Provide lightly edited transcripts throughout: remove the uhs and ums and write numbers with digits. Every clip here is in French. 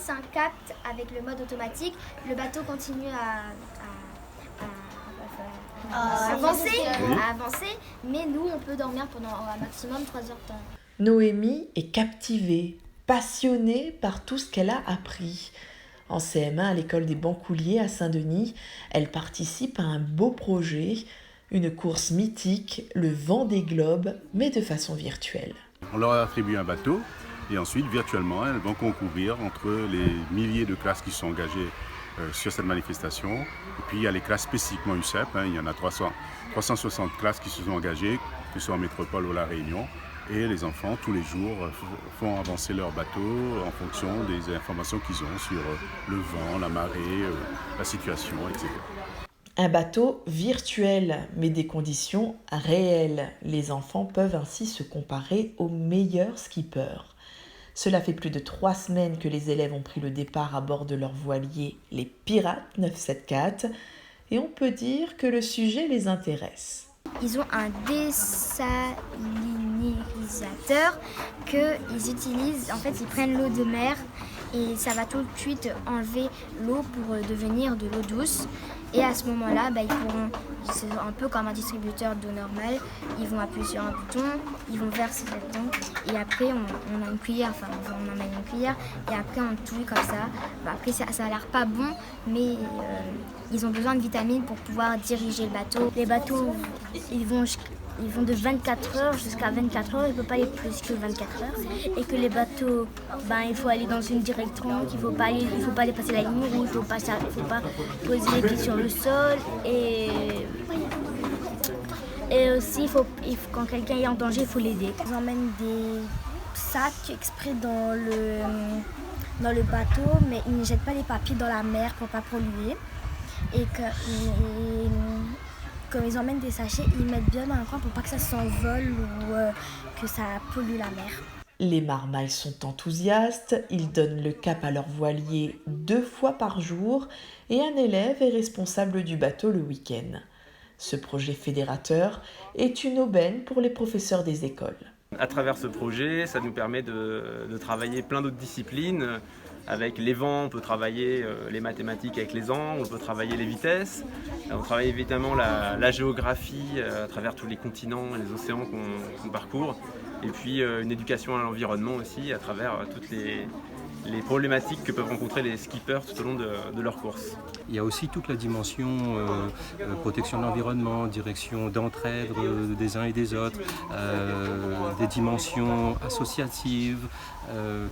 passe un cap avec le mode automatique, le bateau continue à avancer, mais nous, on peut dormir pendant un maximum 3 heures de temps. Noémie est captivée, passionnée par tout ce qu'elle a appris. En CM1 à l'école des Bancouliers à Saint-Denis, elle participe à un beau projet, une course mythique, le Vendée Globe, mais de façon virtuelle. On leur a attribué un bateau et ensuite, virtuellement, elles vont concourir entre les milliers de classes qui sont engagées sur cette manifestation. Et puis, il y a les classes spécifiquement UCEP, il y en a 360 classes qui se sont engagées, que ce soit en métropole ou à La Réunion. Et les enfants, tous les jours, font avancer leur bateau en fonction des informations qu'ils ont sur le vent, la marée, la situation, etc. Un bateau virtuel, mais des conditions réelles. Les enfants peuvent ainsi se comparer aux meilleurs skippers. Cela fait plus de 3 semaines que les élèves ont pris le départ à bord de leur voilier, les Pirates 974, et on peut dire que le sujet les intéresse. Ils ont un désalinisateur qu'ils utilisent. En fait, ils prennent l'eau de mer et ça va tout de suite enlever l'eau pour devenir de l'eau douce. Et à ce moment-là, ils pourront, c'est un peu comme un distributeur d'eau normale, ils vont appuyer sur un bouton, ils vont verser là-dedans et après on a une cuillère, on emmène une cuillère et après on touille comme ça. Après ça a l'air pas bon, mais ils ont besoin de vitamines pour pouvoir diriger le bateau. Les bateaux, ils vont de 24 heures jusqu'à 24 heures, il ne peut pas aller plus que 24 heures. Et que les bateaux, il faut aller dans une direction, il ne faut pas aller passer la ligne rouge, il ne faut pas poser les pieds sur le sol. Et aussi, quand quelqu'un est en danger, il faut l'aider. Ils emmènent des sacs exprès dans le bateau, mais ils ne jettent pas les papiers dans la mer pour ne pas polluer. Et quand ils emmènent des sachets, ils mettent bien dans un coin pour pas que ça s'envole ou que ça pollue la mer. Les marmailles sont enthousiastes, ils donnent le cap à leur voilier 2 fois par jour et un élève est responsable du bateau le week-end. Ce projet fédérateur est une aubaine pour les professeurs des écoles. À travers ce projet, ça nous permet de travailler plein d'autres disciplines. Avec les vents, on peut travailler les mathématiques avec les ans, on peut travailler les vitesses. On travaille évidemment la géographie à travers tous les continents et les océans qu'on parcourt. Et puis une éducation à l'environnement aussi à travers toutes les problématiques que peuvent rencontrer les skippers tout au long de leur course. Il y a aussi toute la dimension protection de l'environnement, direction d'entraide des uns et des autres, des dimensions associatives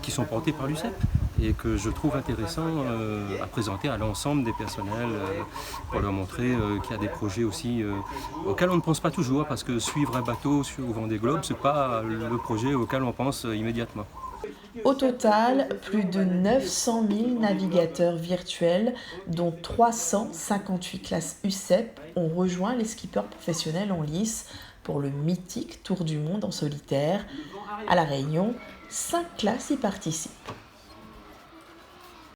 qui sont portées par l'UCEP et que je trouve intéressant à présenter à l'ensemble des personnels pour leur montrer qu'il y a des projets aussi auxquels on ne pense pas toujours, parce que suivre un bateau au Vendée Globe, ce n'est pas le projet auquel on pense immédiatement. Au total, plus de 900 000 navigateurs virtuels, dont 358 classes UCEP, ont rejoint les skippers professionnels en lice pour le mythique Tour du monde en solitaire. À La Réunion, 5 classes y participent.